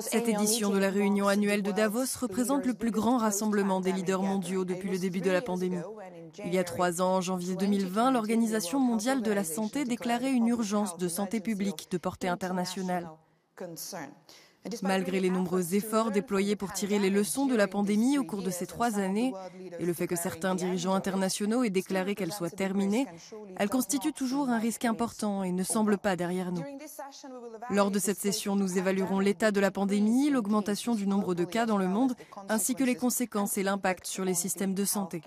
Cette édition de la réunion annuelle de Davos représente le plus grand rassemblement des leaders mondiaux depuis le début de la pandémie. Il y a 3 ans, en janvier 2020, l'Organisation mondiale de la santé déclarait une urgence de santé publique de portée internationale. Malgré les nombreux efforts déployés pour tirer les leçons de la pandémie au cours de ces 3 années, et le fait que certains dirigeants internationaux aient déclaré qu'elle soit terminée, elle constitue toujours un risque important et ne semble pas derrière nous. Lors de cette session, nous évaluerons l'état de la pandémie, l'augmentation du nombre de cas dans le monde, ainsi que les conséquences et l'impact sur les systèmes de santé.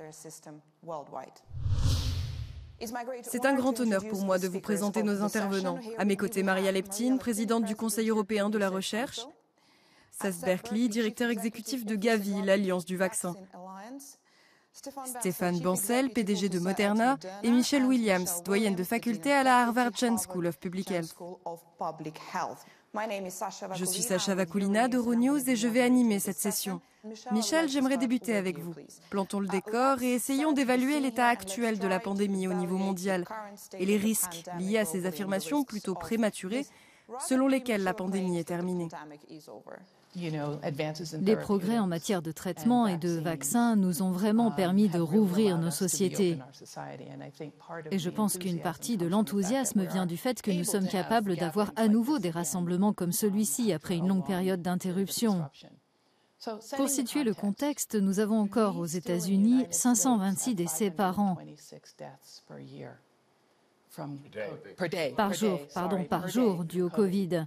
C'est un grand honneur pour moi de vous présenter nos intervenants. À mes côtés, Maria Leptine, présidente du Conseil européen de la recherche, Seth Berkley, directeur exécutif de Gavi, l'Alliance du vaccin, Stéphane Bancel, PDG de Moderna, et Michelle Williams, doyenne de faculté à la Harvard Chan School of Public Health. Je suis Sacha Vakulina d'Euronews et je vais animer cette session. Michel, j'aimerais débuter avec vous. Plantons le décor et essayons d'évaluer l'état actuel de la pandémie au niveau mondial et les risques liés à ces affirmations plutôt prématurées selon lesquelles la pandémie est terminée. Les progrès en matière de traitement et de vaccins nous ont vraiment permis de rouvrir nos sociétés. Et je pense qu'une partie de l'enthousiasme vient du fait que nous sommes capables d'avoir à nouveau des rassemblements comme celui-ci après une longue période d'interruption. Pour situer le contexte, nous avons encore aux États-Unis 526 décès par an. Par jour, dû au Covid.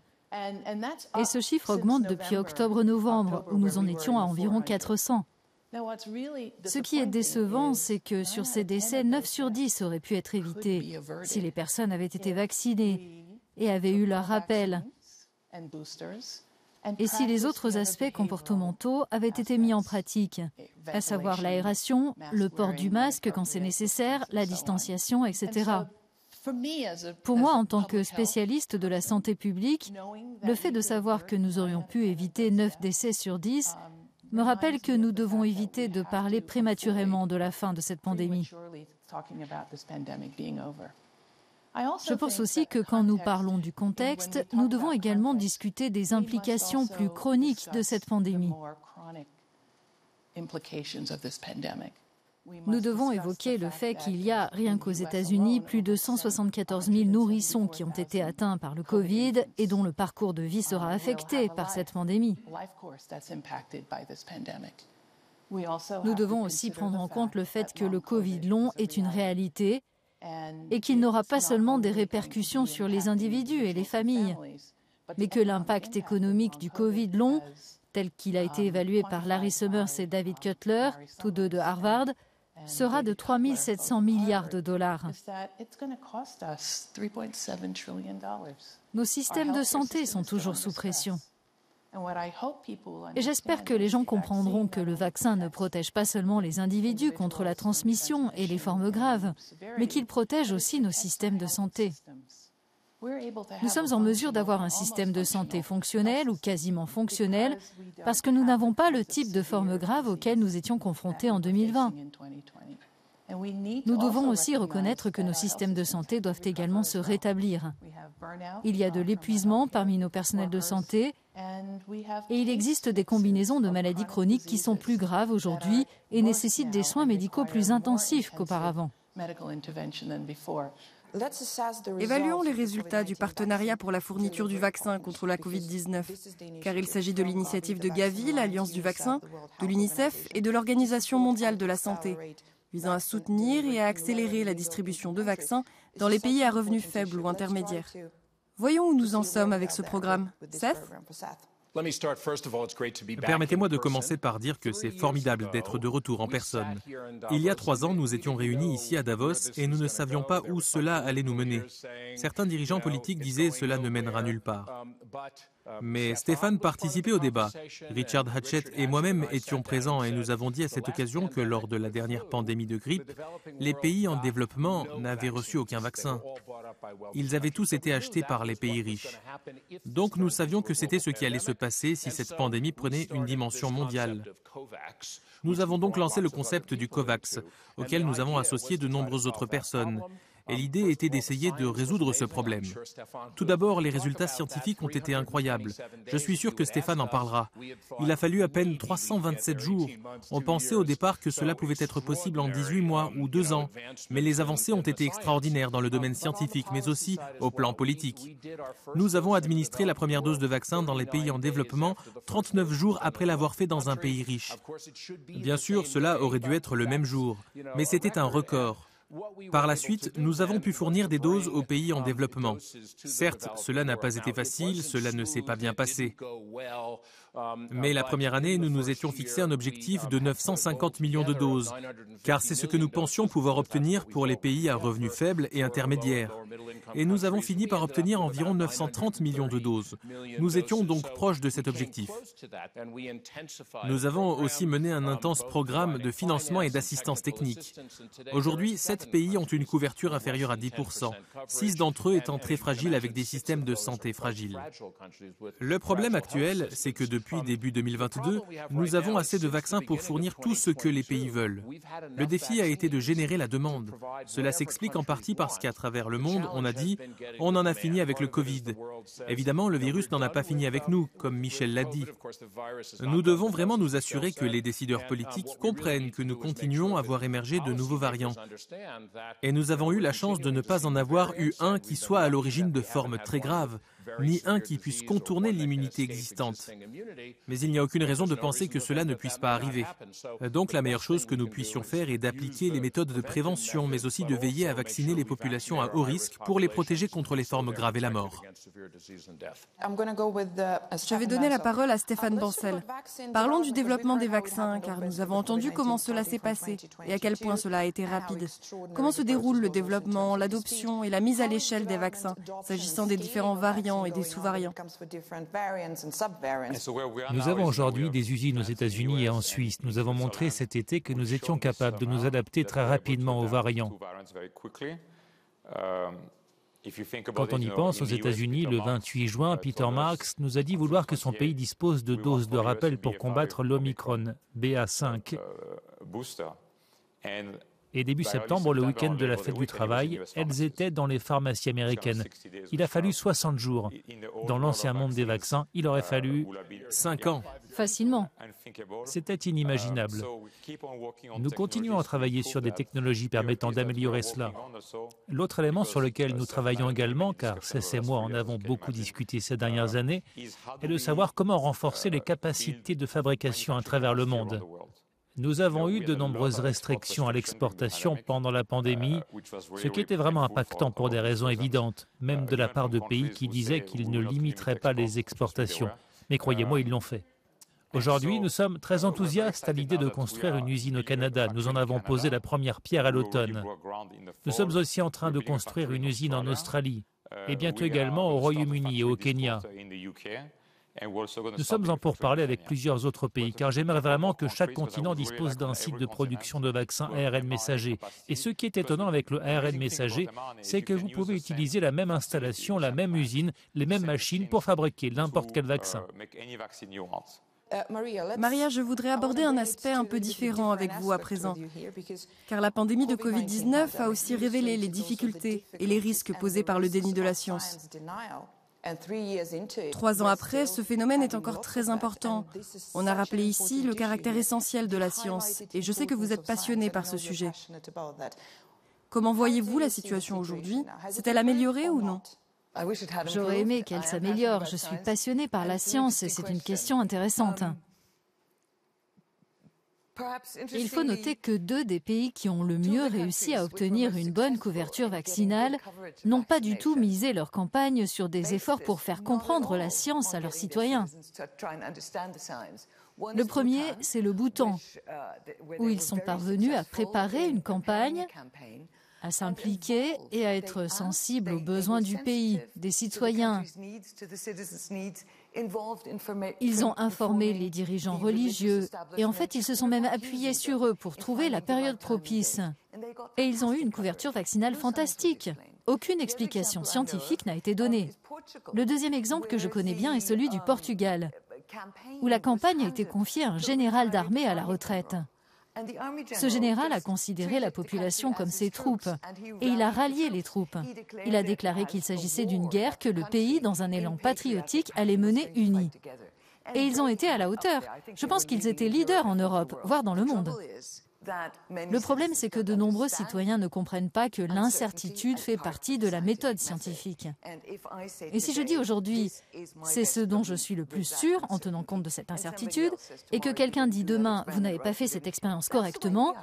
Et ce chiffre augmente depuis octobre-novembre, où nous en étions à environ 400. Ce qui est décevant, c'est que sur ces décès, 9 sur 10 auraient pu être évités si les personnes avaient été vaccinées et avaient eu leur rappel. Et si les autres aspects comportementaux avaient été mis en pratique, à savoir l'aération, le port du masque quand c'est nécessaire, la distanciation, etc. Pour moi, en tant que spécialiste de la santé publique, le fait de savoir que nous aurions pu éviter 9 décès sur 10 me rappelle que nous devons éviter de parler prématurément de la fin de cette pandémie. Je pense aussi que quand nous parlons du contexte, nous devons également discuter des implications plus chroniques de cette pandémie. Nous devons évoquer le fait qu'il y a, rien qu'aux États-Unis, plus de 174 000 nourrissons qui ont été atteints par le Covid et dont le parcours de vie sera affecté par cette pandémie. Nous devons aussi prendre en compte le fait que le Covid long est une réalité et qu'il n'aura pas seulement des répercussions sur les individus et les familles, mais que l'impact économique du Covid long, tel qu'il a été évalué par Larry Summers et David Cutler, tous deux de Harvard, sera de 3 700 milliards de dollars. Nos systèmes de santé sont toujours sous pression. Et j'espère que les gens comprendront que le vaccin ne protège pas seulement les individus contre la transmission et les formes graves, mais qu'il protège aussi nos systèmes de santé. Nous sommes en mesure d'avoir un système de santé fonctionnel ou quasiment fonctionnel parce que nous n'avons pas le type de formes graves auxquelles nous étions confrontés en 2020. Nous devons aussi reconnaître que nos systèmes de santé doivent également se rétablir. Il y a de l'épuisement parmi nos personnels de santé et il existe des combinaisons de maladies chroniques qui sont plus graves aujourd'hui et nécessitent des soins médicaux plus intensifs qu'auparavant. Évaluons les résultats du partenariat pour la fourniture du vaccin contre la Covid-19, car il s'agit de l'initiative de Gavi, l'Alliance du vaccin, de l'UNICEF et de l'Organisation mondiale de la santé, visant à soutenir et à accélérer la distribution de vaccins dans les pays à revenus faibles ou intermédiaires. Voyons où nous en sommes avec ce programme. Seth ? Permettez-moi de commencer par dire que c'est formidable d'être de retour en personne. Il y a 3 ans, nous étions réunis ici à Davos et nous ne savions pas où cela allait nous mener. Certains dirigeants politiques disaient « cela ne mènera nulle part ». Mais Stéphane participait au débat. Richard Hatchett et moi-même étions présents et nous avons dit à cette occasion que lors de la dernière pandémie de grippe, les pays en développement n'avaient reçu aucun vaccin. Ils avaient tous été achetés par les pays riches. Donc nous savions que c'était ce qui allait se passer si cette pandémie prenait une dimension mondiale. Nous avons donc lancé le concept du COVAX, auquel nous avons associé de nombreuses autres personnes. Et l'idée était d'essayer de résoudre ce problème. Tout d'abord, les résultats scientifiques ont été incroyables. Je suis sûr que Stéphane en parlera. Il a fallu à peine 327 jours. On pensait au départ que cela pouvait être possible en 18 mois ou 2 ans. Mais les avancées ont été extraordinaires dans le domaine scientifique, mais aussi au plan politique. Nous avons administré la première dose de vaccin dans les pays en développement 39 jours après l'avoir fait dans un pays riche. Bien sûr, cela aurait dû être le même jour, mais c'était un record. Par la suite, nous avons pu fournir des doses aux pays en développement. Certes, cela n'a pas été facile, cela ne s'est pas bien passé. Mais la première année, nous nous étions fixé un objectif de 950 millions de doses, car c'est ce que nous pensions pouvoir obtenir pour les pays à revenus faibles et intermédiaires. Et nous avons fini par obtenir environ 930 millions de doses. Nous étions donc proches de cet objectif. Nous avons aussi mené un intense programme de financement et d'assistance technique. Aujourd'hui, 7 pays ont une couverture inférieure à 10%, 6 d'entre eux étant très fragiles avec des systèmes de santé fragiles. Le problème actuel, c'est que depuis début 2022, nous avons assez de vaccins pour fournir tout ce que les pays veulent. Le défi a été de générer la demande. Cela s'explique en partie parce qu'à travers le monde, on a dit « on en a fini avec le Covid ». Évidemment, le virus n'en a pas fini avec nous, comme Michel l'a dit. Nous devons vraiment nous assurer que les décideurs politiques comprennent que nous continuons à voir émerger de nouveaux variants. Et nous avons eu la chance de ne pas en avoir eu un qui soit à l'origine de formes très graves, ni un qui puisse contourner l'immunité existante. Mais il n'y a aucune raison de penser que cela ne puisse pas arriver. Donc la meilleure chose que nous puissions faire est d'appliquer les méthodes de prévention, mais aussi de veiller à vacciner les populations à haut risque pour les protéger contre les formes graves et la mort. Je vais donner la parole à Stéphane Bancel. Parlons du développement des vaccins, car nous avons entendu comment cela s'est passé et à quel point cela a été rapide. Comment se déroule le développement, l'adoption et la mise à l'échelle des vaccins, s'agissant des différents variants et des sous-variants? Nous avons aujourd'hui des usines aux États-Unis et en Suisse. Nous avons montré cet été que nous étions capables de nous adapter très rapidement aux variants. Quand on y pense, aux États-Unis, le 28 juin, Peter Marks nous a dit vouloir que son pays dispose de doses de rappel pour combattre l'Omicron BA5. Et début septembre, le week-end de la fête du travail, elles étaient dans les pharmacies américaines. Il a fallu 60 jours. Dans l'ancien monde des vaccins, il aurait fallu 5 ans. Facilement. C'était inimaginable. Nous continuons à travailler sur des technologies permettant d'améliorer cela. L'autre élément sur lequel nous travaillons également, car Cess et moi en avons beaucoup discuté ces dernières années, est de savoir comment renforcer les capacités de fabrication à travers le monde. Nous avons eu de nombreuses restrictions à l'exportation pendant la pandémie, ce qui était vraiment impactant pour des raisons évidentes, même de la part de pays qui disaient qu'ils ne limiteraient pas les exportations. Mais croyez-moi, ils l'ont fait. Aujourd'hui, nous sommes très enthousiastes à l'idée de construire une usine au Canada. Nous en avons posé la première pierre à l'automne. Nous sommes aussi en train de construire une usine en Australie et bientôt également au Royaume-Uni et au Kenya. Nous sommes en pourparlers avec plusieurs autres pays, car j'aimerais vraiment que chaque continent dispose d'un site de production de vaccins ARN messager. Et ce qui est étonnant avec le ARN messager, c'est que vous pouvez utiliser la même installation, la même usine, les mêmes machines pour fabriquer n'importe quel vaccin. Maria, je voudrais aborder un aspect un peu différent avec vous à présent, car la pandémie de Covid-19 a aussi révélé les difficultés et les risques posés par le déni de la science. 3 ans après, ce phénomène est encore très important. On a rappelé ici le caractère essentiel de la science, et je sais que vous êtes passionné par ce sujet. Comment voyez-vous la situation aujourd'hui? S'est-elle améliorée ou non? J'aurais aimé qu'elle s'améliore. Je suis passionnée par la science et c'est une question intéressante. Il faut noter que 2 des pays qui ont le mieux réussi à obtenir une bonne couverture vaccinale n'ont pas du tout misé leur campagne sur des efforts pour faire comprendre la science à leurs citoyens. Le premier, c'est le Bhoutan, où ils sont parvenus à préparer une campagne, à s'impliquer et à être sensibles aux besoins du pays, des citoyens. Ils ont informé les dirigeants religieux et en fait, ils se sont même appuyés sur eux pour trouver la période propice. Et ils ont eu une couverture vaccinale fantastique. Aucune explication scientifique n'a été donnée. Le deuxième exemple que je connais bien est celui du Portugal, où la campagne a été confiée à un général d'armée à la retraite. Ce général a considéré la population comme ses troupes et il a rallié les troupes. Il a déclaré qu'il s'agissait d'une guerre que le pays, dans un élan patriotique, allait mener uni. Et ils ont été à la hauteur. Je pense qu'ils étaient leaders en Europe, voire dans le monde. Le problème, c'est que de nombreux citoyens ne comprennent pas que l'incertitude fait partie de la méthode scientifique. Et si je dis aujourd'hui, c'est ce dont je suis le plus sûr en tenant compte de cette incertitude, et que quelqu'un dit demain, vous n'avez pas fait cette expérience correctement,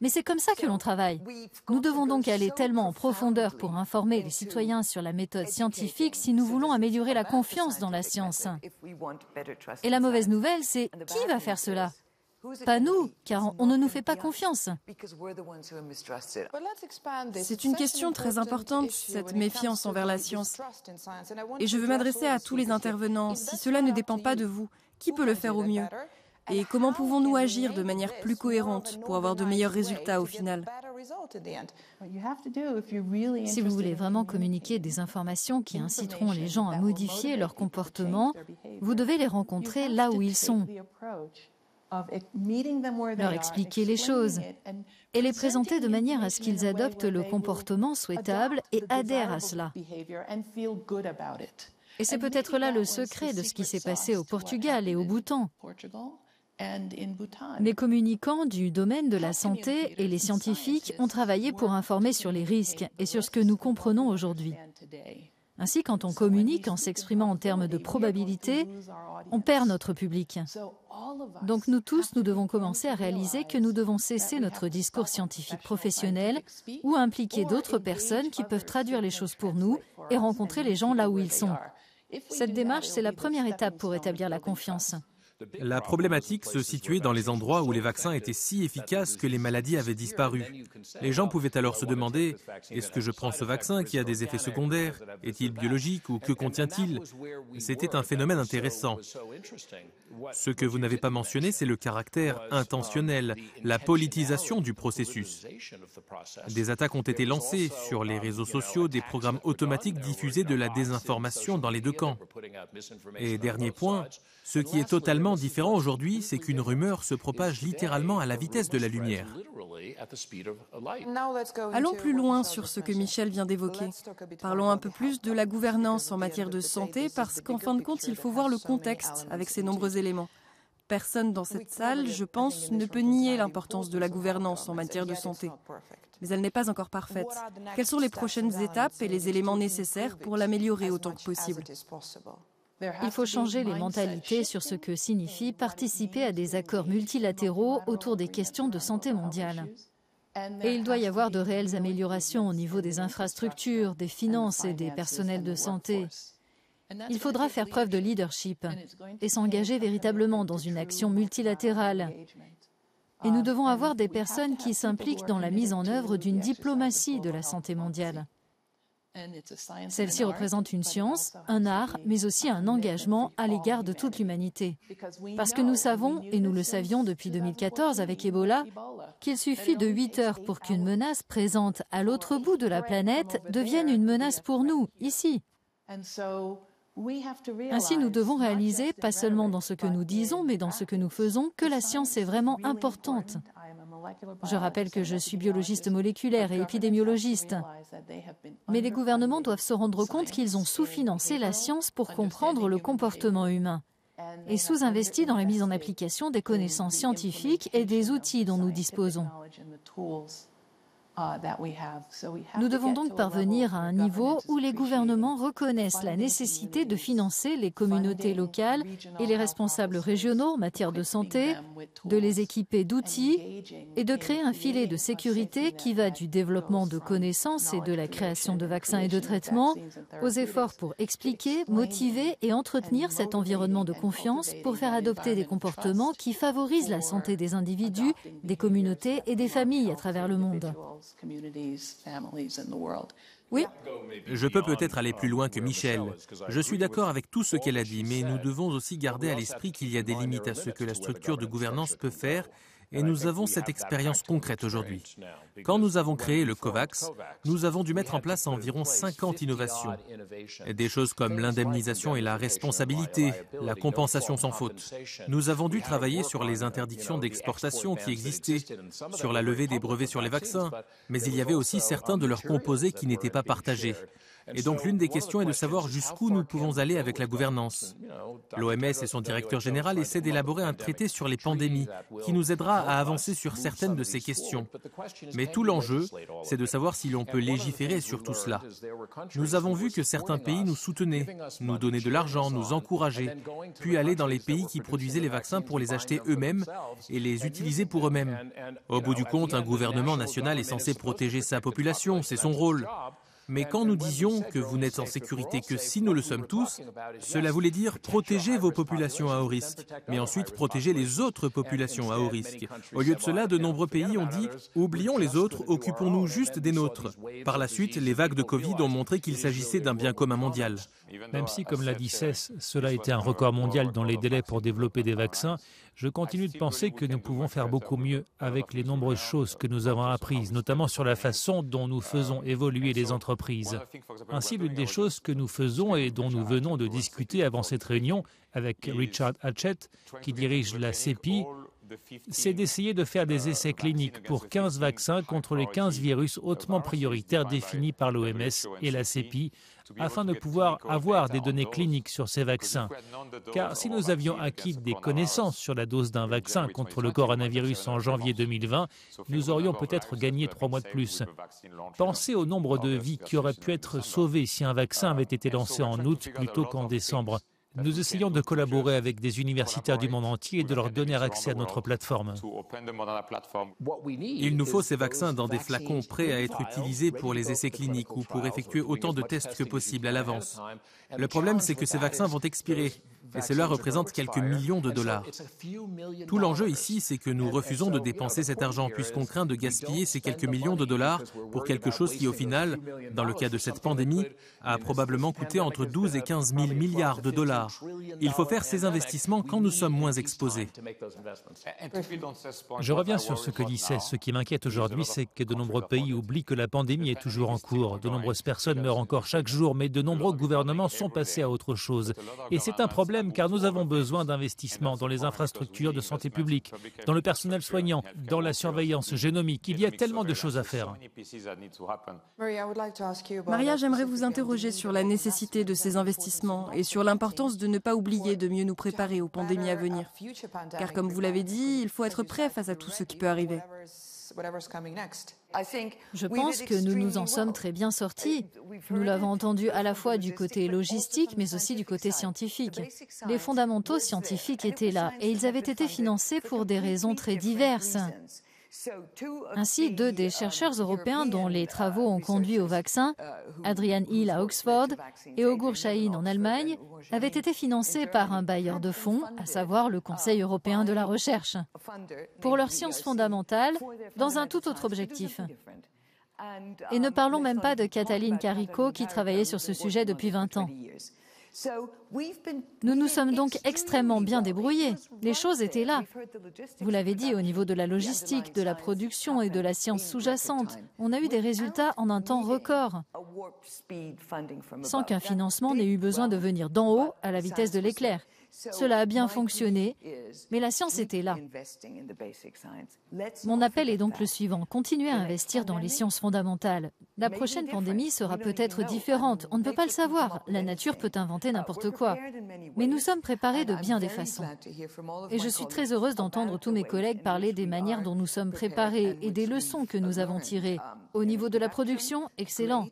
mais c'est comme ça que l'on travaille. Nous devons donc aller tellement en profondeur pour informer les citoyens sur la méthode scientifique si nous voulons améliorer la confiance dans la science. Et la mauvaise nouvelle, c'est qui va faire cela ? Pas nous, car on ne nous fait pas confiance. C'est une question très importante, cette méfiance envers la science. Et je veux m'adresser à tous les intervenants. Si cela ne dépend pas de vous, qui peut le faire au mieux ? Et comment pouvons-nous agir de manière plus cohérente pour avoir de meilleurs résultats au final ? Si vous voulez vraiment communiquer des informations qui inciteront les gens à modifier leur comportement, vous devez les rencontrer là où ils sont, leur expliquer les choses et les présenter de manière à ce qu'ils adoptent le comportement souhaitable et adhèrent à cela. Et c'est peut-être là le secret de ce qui s'est passé au Portugal et au Bhoutan. Les communicants du domaine de la santé et les scientifiques ont travaillé pour informer sur les risques et sur ce que nous comprenons aujourd'hui. Ainsi, quand on communique en s'exprimant en termes de probabilité, on perd notre public. Donc nous tous, nous devons commencer à réaliser que nous devons cesser notre discours scientifique professionnel ou impliquer d'autres personnes qui peuvent traduire les choses pour nous et rencontrer les gens là où ils sont. Cette démarche, c'est la première étape pour établir la confiance. La problématique se situait dans les endroits où les vaccins étaient si efficaces que les maladies avaient disparu. Les gens pouvaient alors se demander, est-ce que je prends ce vaccin qui a des effets secondaires? Est-il biologique ou que contient-il? C'était un phénomène intéressant. Ce que vous n'avez pas mentionné, c'est le caractère intentionnel, la politisation du processus. Des attaques ont été lancées sur les réseaux sociaux, des programmes automatiques diffusaient de la désinformation dans les deux camps. Et dernier point, ce qui est totalement différent aujourd'hui, c'est qu'une rumeur se propage littéralement à la vitesse de la lumière. Allons plus loin sur ce que Michel vient d'évoquer. Parlons un peu plus de la gouvernance en matière de santé, parce qu'en fin de compte, il faut voir le contexte avec ces nombreux éléments. Personne dans cette salle, je pense, ne peut nier l'importance de la gouvernance en matière de santé. Mais elle n'est pas encore parfaite. Quelles sont les prochaines étapes et les éléments nécessaires pour l'améliorer autant que possible ? Il faut changer les mentalités sur ce que signifie participer à des accords multilatéraux autour des questions de santé mondiale. Et il doit y avoir de réelles améliorations au niveau des infrastructures, des finances et des personnels de santé. Il faudra faire preuve de leadership et s'engager véritablement dans une action multilatérale. Et nous devons avoir des personnes qui s'impliquent dans la mise en œuvre d'une diplomatie de la santé mondiale. Celle-ci représente une science, un art, mais aussi un engagement à l'égard de toute l'humanité. Parce que nous savons, et nous le savions depuis 2014 avec Ebola, qu'il suffit de 8 heures pour qu'une menace présente à l'autre bout de la planète devienne une menace pour nous, ici. Ainsi, nous devons réaliser, pas seulement dans ce que nous disons, mais dans ce que nous faisons, que la science est vraiment importante. Je rappelle que je suis biologiste moléculaire et épidémiologiste. Mais les gouvernements doivent se rendre compte qu'ils ont sous-financé la science pour comprendre le comportement humain et sous-investi dans la mise en application des connaissances scientifiques et des outils dont nous disposons. Nous devons donc parvenir à un niveau où les gouvernements reconnaissent la nécessité de financer les communautés locales et les responsables régionaux en matière de santé, de les équiper d'outils et de créer un filet de sécurité qui va du développement de connaissances et de la création de vaccins et de traitements aux efforts pour expliquer, motiver et entretenir cet environnement de confiance pour faire adopter des comportements qui favorisent la santé des individus, des communautés et des familles à travers le monde. Oui. Je peux peut-être aller plus loin que Michel. Je suis d'accord avec tout ce qu'elle a dit, mais nous devons aussi garder à l'esprit qu'il y a des limites à ce que la structure de gouvernance peut faire Et nous avons cette expérience concrète aujourd'hui. Quand nous avons créé le COVAX, nous avons dû mettre en place environ 50 innovations. Des choses comme l'indemnisation et la responsabilité, la compensation sans faute. Nous avons dû travailler sur les interdictions d'exportation qui existaient, sur la levée des brevets sur les vaccins, mais il y avait aussi certains de leurs composés qui n'étaient pas partagés. Et donc l'une des questions est de savoir jusqu'où nous pouvons aller avec la gouvernance. L'OMS et son directeur général essaient d'élaborer un traité sur les pandémies qui nous aidera à avancer sur certaines de ces questions. Mais tout l'enjeu, c'est de savoir si l'on peut légiférer sur tout cela. Nous avons vu que certains pays nous soutenaient, nous donnaient de l'argent, nous encourageaient, puis aller dans les pays qui produisaient les vaccins pour les acheter eux-mêmes et les utiliser pour eux-mêmes. Au bout du compte, un gouvernement national est censé protéger sa population, c'est son rôle. Mais quand nous disions que vous n'êtes en sécurité que si nous le sommes tous, cela voulait dire protéger vos populations à haut risque, mais ensuite protéger les autres populations à haut risque. Au lieu de cela, de nombreux pays ont dit « oublions les autres, occupons-nous juste des nôtres ». Par la suite, les vagues de Covid ont montré qu'il s'agissait d'un bien commun mondial. Même si, comme l'a dit Cess, cela a été un record mondial dans les délais pour développer des vaccins, je continue de penser que nous pouvons faire beaucoup mieux avec les nombreuses choses que nous avons apprises, notamment sur la façon dont nous faisons évoluer les entreprises. Ainsi, l'une des choses que nous faisons et dont nous venons de discuter avant cette réunion avec Richard Hatchett, qui dirige la CEPI, c'est d'essayer de faire des essais cliniques pour 15 vaccins contre les 15 virus hautement prioritaires définis par l'OMS et la CEPI, afin de pouvoir avoir des données cliniques sur ces vaccins. Car si nous avions acquis des connaissances sur la dose d'un vaccin contre le coronavirus en janvier 2020, nous aurions peut-être gagné 3 mois de plus. Pensez au nombre de vies qui auraient pu être sauvées si un vaccin avait été lancé en août plutôt qu'en décembre. Nous essayons de collaborer avec des universitaires du monde entier et de leur donner accès à notre plateforme. Il nous faut ces vaccins dans des flacons prêts à être utilisés pour les essais cliniques ou pour effectuer autant de tests que possible à l'avance. Le problème, c'est que ces vaccins vont expirer et cela représente quelques millions de dollars. Tout l'enjeu ici, c'est que nous refusons de dépenser cet argent puisqu'on craint de gaspiller ces quelques millions de dollars pour quelque chose qui, au final, dans le cas de cette pandémie, a probablement coûté entre 12 et 15 000 milliards de dollars. Il faut faire ces investissements quand nous sommes moins exposés. Je reviens sur ce que dit Cess. Ce qui m'inquiète aujourd'hui, c'est que de nombreux pays oublient que la pandémie est toujours en cours. De nombreuses personnes meurent encore chaque jour, mais de nombreux gouvernements sont passés à autre chose. Et c'est un problème car nous avons besoin d'investissements dans les infrastructures de santé publique, dans le personnel soignant, dans la surveillance génomique. Il y a tellement de choses à faire. Maria, j'aimerais vous interroger sur la nécessité de ces investissements et sur l'importance de ne pas oublier de mieux nous préparer aux pandémies à venir. Car comme vous l'avez dit, il faut être prêt face à tout ce qui peut arriver. Je pense que nous nous en sommes très bien sortis. Nous l'avons entendu à la fois du côté logistique, mais aussi du côté scientifique. Les fondamentaux scientifiques étaient là et ils avaient été financés pour des raisons très diverses. Ainsi, 2 des chercheurs européens dont les travaux ont conduit au vaccin, Adrian Hill à Oxford et Ogur Sahin en Allemagne, avaient été financés par un bailleur de fonds, à savoir le Conseil européen de la recherche, pour leurs sciences fondamentales, dans un tout autre objectif. Et ne parlons même pas de Katalin Karikó qui travaillait sur ce sujet depuis 20 ans. Nous nous sommes donc extrêmement bien débrouillés. Les choses étaient là. Vous l'avez dit, au niveau de la logistique, de la production et de la science sous-jacente, on a eu des résultats en un temps record, sans qu'un financement n'ait eu besoin de venir d'en haut à la vitesse de l'éclair. Cela a bien fonctionné, mais la science était là. Mon appel est donc le suivant. Continuez à investir dans les sciences fondamentales. La prochaine pandémie sera peut-être différente. On ne peut pas le savoir. La nature peut inventer n'importe quoi. Mais nous sommes préparés de bien des façons. Et je suis très heureuse d'entendre tous mes collègues parler des manières dont nous sommes préparés et des leçons que nous avons tirées. Au niveau de la production, excellent.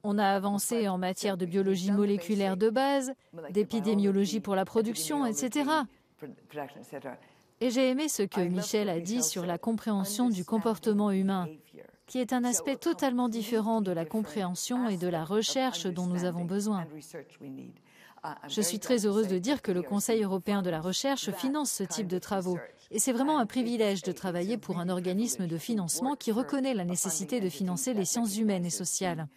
On a avancé en matière de biologie moléculaire de base, d'épidémiologie pour la production, etc. Et j'ai aimé ce que Michel a dit sur la compréhension du comportement humain, qui est un aspect totalement différent de la compréhension et de la recherche dont nous avons besoin. Je suis très heureuse de dire que le Conseil européen de la recherche finance ce type de travaux. Et c'est vraiment un privilège de travailler pour un organisme de financement qui reconnaît la nécessité de financer les sciences humaines et sociales.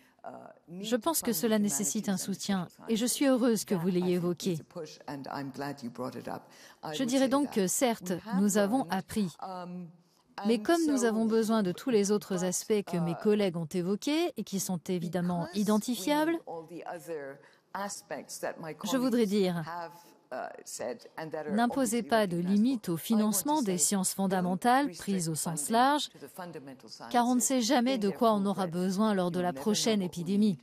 Je pense que cela nécessite un soutien et je suis heureuse que vous l'ayez évoqué. Je dirais donc que certes, nous avons appris. Mais comme nous avons besoin de tous les autres aspects que mes collègues ont évoqués et qui sont évidemment identifiables, je voudrais dire, n'imposez pas de limite au financement des sciences fondamentales prises au sens large, car on ne sait jamais de quoi on aura besoin lors de la prochaine épidémie.